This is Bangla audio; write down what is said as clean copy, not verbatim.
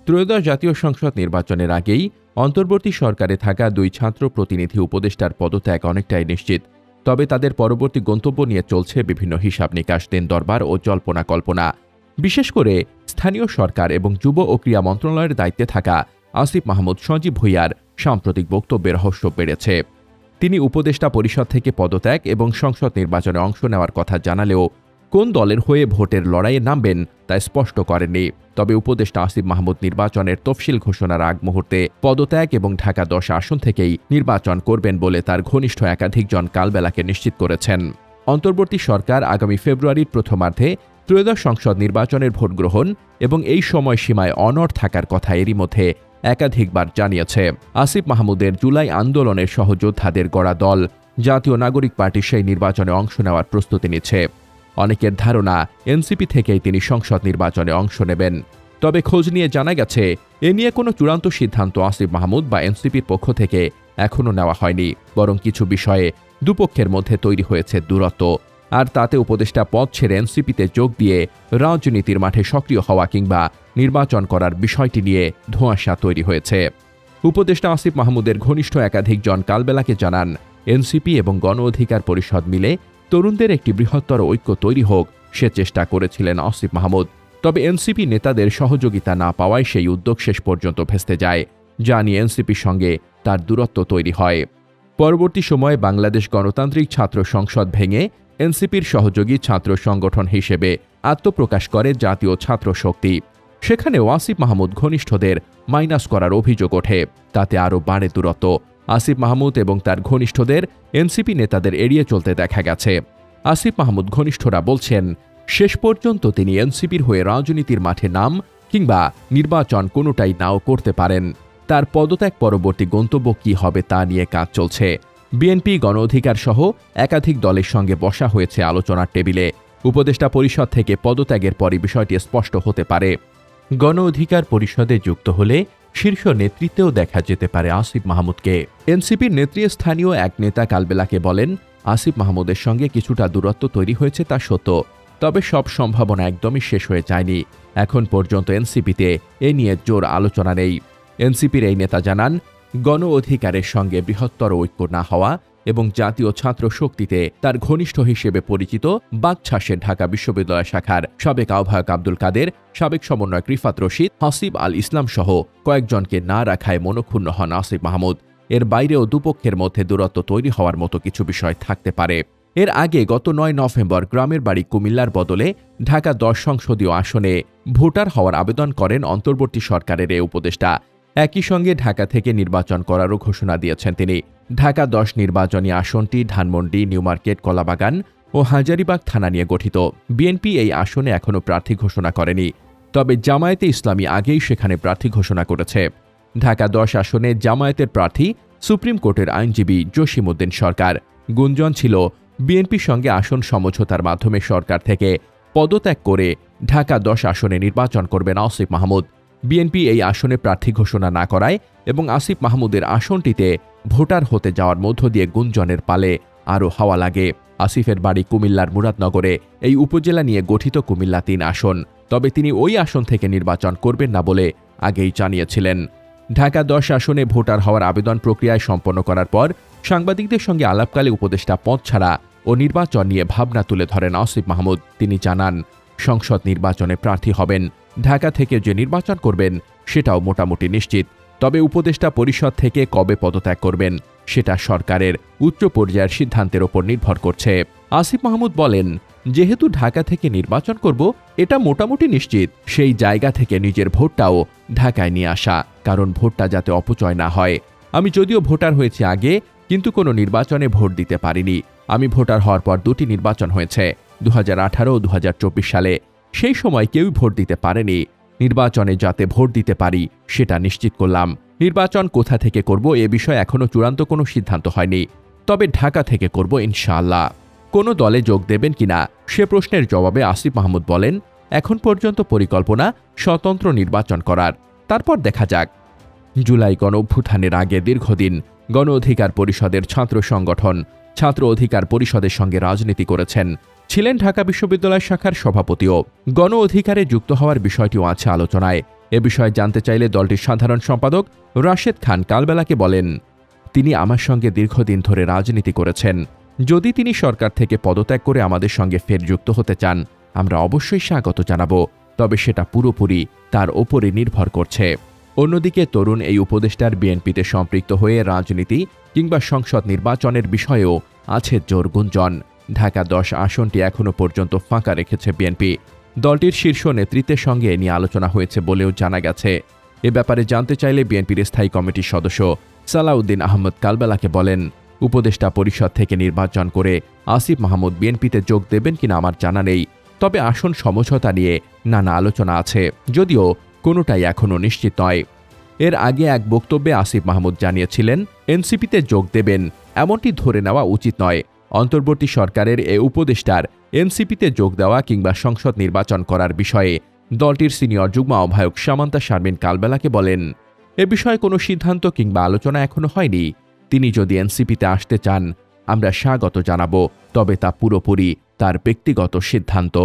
ত্রয়োদশ জাতীয় সংসদ নির্বাচনের আগেই অন্তর্বর্তী সরকারে থাকা 2 ছাত্র প্রতিনিধি উপদেষ্টার পদত্যাগ অনেকটাই নিশ্চিত। তবে তাদের পরবর্তী গন্তব্য নিয়ে চলছে বিভিন্ন হিসাব নিকাশ, দিন দরবার ও জল্পনা কল্পনা। বিশেষ করে স্থানীয় সরকার এবং যুব ও ক্রীড়া মন্ত্রণালয়ের দায়িত্বে থাকা আসিফ মাহমুদ সজীব ভুঁইয়ার সাম্প্রতিক বক্তব্যের রহস্য বেড়েছে। তিনি উপদেষ্টা পরিষদ থেকে পদত্যাগ এবং সংসদ নির্বাচনে অংশ নেওয়ার কথা জানালেও কোন দলের হয়ে ভোটের লড়াইয়ে নামবেন তা স্পষ্ট করেননি। তবে উপদেষ্টা আসিফ মাহমুদ নির্বাচনের তফসিল ঘোষণার আগ মুহূর্তে পদত্যাগ এবং ঢাকা 10 আসন থেকেই নির্বাচন করবেন বলে তার ঘনিষ্ঠ একাধিকজন কালবেলাকে নিশ্চিত করেছেন। অন্তর্বর্তী সরকার আগামী ফেব্রুয়ারির প্রথমার্ধে ত্রয়োদশ সংসদ নির্বাচনের ভোট গ্রহণ এবং এই সময়সীমায় অনড় থাকার কথা এরই মধ্যে একাধিকবার জানিয়েছে। আসিফ মাহমুদের জুলাই আন্দোলনের সহযোদ্ধাদের গড়া দল জাতীয় নাগরিক পার্টি সেই নির্বাচনে অংশ নেওয়ার প্রস্তুতি নিচ্ছে। অনেকের ধারণা এনসিপি থেকেই তিনি সংসদ নির্বাচনে অংশ নেবেন। তবে খোঁজ নিয়ে জানা গেছে এ নিয়ে কোনো চূড়ান্ত সিদ্ধান্ত আসিফ মাহমুদ বা এনসিপির পক্ষ থেকে এখনও নেওয়া হয়নি, বরং কিছু বিষয়ে দুপক্ষের মধ্যে তৈরি হয়েছে দূরত্ব। আর তাতে উপদেষ্টা পদ ছেড়ে এনসিপিতে যোগ দিয়ে রাজনীতির মাঠে সক্রিয় হওয়া কিংবা নির্বাচন করার বিষয়টি নিয়ে ধোঁয়াশা তৈরি হয়েছে। উপদেষ্টা আসিফ মাহমুদের ঘনিষ্ঠ একাধিকজন কালবেলাকে জানান, এনসিপি এবং গণ অধিকার পরিষদ মিলে তরুণদের একটি বৃহত্তর ঐক্য তৈরি হোক সে চেষ্টা করেছিলেন আসিফ মাহমুদ। তবে এনসিপি নেতাদের সহযোগিতা না পাওয়ায় সেই উদ্যোগ শেষ পর্যন্ত ভেস্তে যায়, যা নিয়ে এনসিপির সঙ্গে তার দূরত্ব তৈরি হয়। পরবর্তী সময়ে বাংলাদেশ গণতান্ত্রিক ছাত্র সংসদ ভেঙে এনসিপির সহযোগী ছাত্র সংগঠন হিসেবে আত্মপ্রকাশ করে জাতীয় ছাত্র শক্তি। সেখানেও আসিফ মাহমুদ ঘনিষ্ঠদের মাইনাস করার অভিযোগ ওঠে, তাতে আরও বাড়ে দূরত্ব। আসিফ মাহমুদ এবং তার ঘনিষ্ঠদের এনসিপি নেতাদের এড়িয়ে চলতে দেখা গেছে। আসিফ মাহমুদ ঘনিষ্ঠরা বলছেন, শেষ পর্যন্ত তিনি এনসিপির হয়ে রাজনীতির মাঠে নাম কিংবা নির্বাচন কোনোটাই নাও করতে পারেন। তার পদত্যাগ পরবর্তী গন্তব্য কী হবে তা নিয়ে কাজ চলছে। বিএনপি, গণ অধিকার সহ একাধিক দলের সঙ্গে বসা হয়েছে আলোচনার টেবিলে। উপদেষ্টা পরিষদ থেকে পদত্যাগের পরই বিষয়টি স্পষ্ট হতে পারে। গণ অধিকার পরিষদে যুক্ত হলে শীর্ষ নেতৃত্বেও দেখা যেতে পারে আসিফ মাহমুদকে। এনসিপির নেতৃস্থানীয় এক নেতা কালবেলাকে বলেন, আসিফ মাহমুদের সঙ্গে কিছুটা দূরত্ব তৈরি হয়েছে তা সত্য, তবে সব সম্ভাবনা একদমই শেষ হয়ে যায়নি। এখন পর্যন্ত এনসিপিতে এ নিয়ে জোর আলোচনা নেই। এনসিপির এই নেতা জানান, গণ অধিকারের সঙ্গে বৃহত্তর ঐক্য না হওয়া এবং জাতীয় ছাত্র শক্তিতে তার ঘনিষ্ঠ হিসেবে পরিচিত বাগছাসের ঢাকা বিশ্ববিদ্যালয় শাখার সাবেক আহ্বায়ক আব্দুল কাদের, সাবেক সমন্বয়ক রিফাত রশিদ, হাসিব আল ইসলাম সহ কয়েকজনকে না রাখায় মনক্ষুণ্ণ হন আসিফ মাহমুদ। এর বাইরেও দুপক্ষের মধ্যে দূরত্ব তৈরি হওয়ার মতো কিছু বিষয় থাকতে পারে। এর আগে গত 9 নভেম্বর গ্রামের বাড়ি কুমিল্লার বদলে ঢাকা 10 সংসদীয় আসনে ভোটার হওয়ার আবেদন করেন অন্তর্বর্তী সরকারের এ উপদেষ্টা। একই সঙ্গে ঢাকা থেকে নির্বাচন করারও ঘোষণা দিয়েছেন তিনি। ঢাকা 10 নির্বাচনী আসনটি ধানমন্ডি, নিউ মার্কেট, কলাবাগান ও হাজারীবাগ থানা নিয়ে গঠিত। বিএনপি এই আসনে এখনও প্রার্থী ঘোষণা করেনি, তবে জামায়াতে ইসলামী আগেই সেখানে প্রার্থী ঘোষণা করেছে। ঢাকা 10 আসনে জামায়াতের প্রার্থী সুপ্রিম কোর্টের আইনজীবী জসিমউদ্দিন সরকার। গুঞ্জন ছিল বিএনপির সঙ্গে আসন সমঝোতার মাধ্যমে সরকার থেকে পদত্যাগ করে ঢাকা 10 আসনে নির্বাচন করবেন আসিফ মাহমুদ। বিএনপি এই আসনে প্রার্থী ঘোষণা না করায় এবং আসিফ মাহমুদের আসনটিতে ভোটার হতে যাওয়ার মধ্য দিয়ে গুঞ্জনের পালে আরও হাওয়া লাগে। আসিফের বাড়ি কুমিল্লার মুরাদনগরে। এই উপজেলা নিয়ে গঠিত কুমিল্লা 3 আসন, তবে তিনি ওই আসন থেকে নির্বাচন করবেন না বলে আগেই জানিয়েছিলেন। ঢাকা 10 আসনে ভোটার হওয়ার আবেদন প্রক্রিয়ায় সম্পন্ন করার পর সাংবাদিকদের সঙ্গে আলাপকালে উপদেষ্টা পদ ছাড়া ও নির্বাচন নিয়ে ভাবনা তুলে ধরেন আসিফ মাহমুদ। তিনি জানান, সংসদ নির্বাচনে প্রার্থী হবেন, ঢাকা থেকে যে নির্বাচন করবেন সেটাও মোটামুটি নিশ্চিত। তবে উপদেষ্টা পরিষদ থেকে কবে পদত্যাগ করবেন সেটা সরকারের উচ্চ পর্যায়ের সিদ্ধান্তের ওপর নির্ভর করছে। আসিফ মাহমুদ বলেন, যেহেতু ঢাকা থেকে নির্বাচন করব এটা মোটামুটি নিশ্চিত, সেই জায়গা থেকে নিজের ভোটটাও ঢাকায় নিয়ে আসা, কারণ ভোটটা যাতে অপচয় না হয়। আমি যদিও ভোটার হয়েছি আগে, কিন্তু কোনো নির্বাচনে ভোট দিতে পারিনি। আমি ভোটার হওয়ার পর 2টি নির্বাচন হয়েছে, 2018 ও 2024 সালে। সেই সময় কেউই ভোট দিতে পারেনি। নির্বাচনে যাতে ভোট দিতে পারি সেটা নিশ্চিত করলাম। নির্বাচন কোথা থেকে করব এ বিষয়ে এখনও চূড়ান্ত কোনো সিদ্ধান্ত হয়নি, তবে ঢাকা থেকে করব ইনশাআল্লাহ। কোনো দলে যোগ দেবেন কিনা সে প্রশ্নের জবাবে আসিফ মাহমুদ বলেন, এখন পর্যন্ত পরিকল্পনা স্বতন্ত্র নির্বাচন করার, তারপর দেখা যাক। জুলাই গণ অভ্যুত্থানের আগে দীর্ঘদিন গণ অধিকার পরিষদের ছাত্র সংগঠন ছাত্র অধিকার পরিষদের সঙ্গে রাজনীতি করেছেন, ছিলেন ঢাকা বিশ্ববিদ্যালয় শাখার সভাপতিও। গণ অধিকারে যুক্ত হওয়ার বিষয়টিও আছে আলোচনায়। এ বিষয়ে জানতে চাইলে দলটির সাধারণ সম্পাদক রাশেদ খান কালবেলাকে বলেন, তিনি আমার সঙ্গে দীর্ঘদিন ধরে রাজনীতি করেছেন। যদি তিনি সরকার থেকে পদত্যাগ করে আমাদের সঙ্গে ফের যুক্ত হতে চান, আমরা অবশ্যই স্বাগত জানাব, তবে সেটা পুরোপুরি তার ওপরে নির্ভর করছে। অন্যদিকে তরুণ এই উপদেষ্টার বিএনপিতে সম্পৃক্ত হয়ে রাজনীতি কিংবা সংসদ নির্বাচনের বিষয়েও আছে জোর গুঞ্জন। ঢাকা 10 আসনটি এখনও পর্যন্ত ফাঁকা রেখেছে বিএনপি। দলটির শীর্ষ নেতৃত্বের সঙ্গে এ নিয়ে আলোচনা হয়েছে বলেও জানা গেছে। এ ব্যাপারে জানতে চাইলে বিএনপির স্থায়ী কমিটির সদস্য সালাউদ্দিন আহমদ কালবেলাকে বলেন, উপদেষ্টা পরিষদ থেকে নির্বাচন করে আসিফ মাহমুদ বিএনপিতে যোগ দেবেন কিনা আমার জানা নেই, তবে আসন সমঝোতা নিয়ে নানা আলোচনা আছে, যদিও কোনোটাই এখনও নিশ্চিত নয়। এর আগে এক বক্তব্যে আসিফ মাহমুদ জানিয়েছিলেন, এনসিপিতে যোগ দেবেন এমনটি ধরে নেওয়া উচিত নয়। অন্তর্বর্তী সরকারের এ উপদেষ্টার এনসিপিতে যোগ দেওয়া কিংবা সংসদ নির্বাচন করার বিষয়ে দলটির সিনিয়র যুগ্ম আহ্বায়ক সামান্তা শারমিন কালবেলাকে বলেন, এ বিষয়ে কোনো সিদ্ধান্ত কিংবা আলোচনা এখনো হয়নি। তিনি যদি এনসিপিতে আসতে চান, আমরা স্বাগত জানাব, তবে তা পুরোপুরি তার ব্যক্তিগত সিদ্ধান্ত।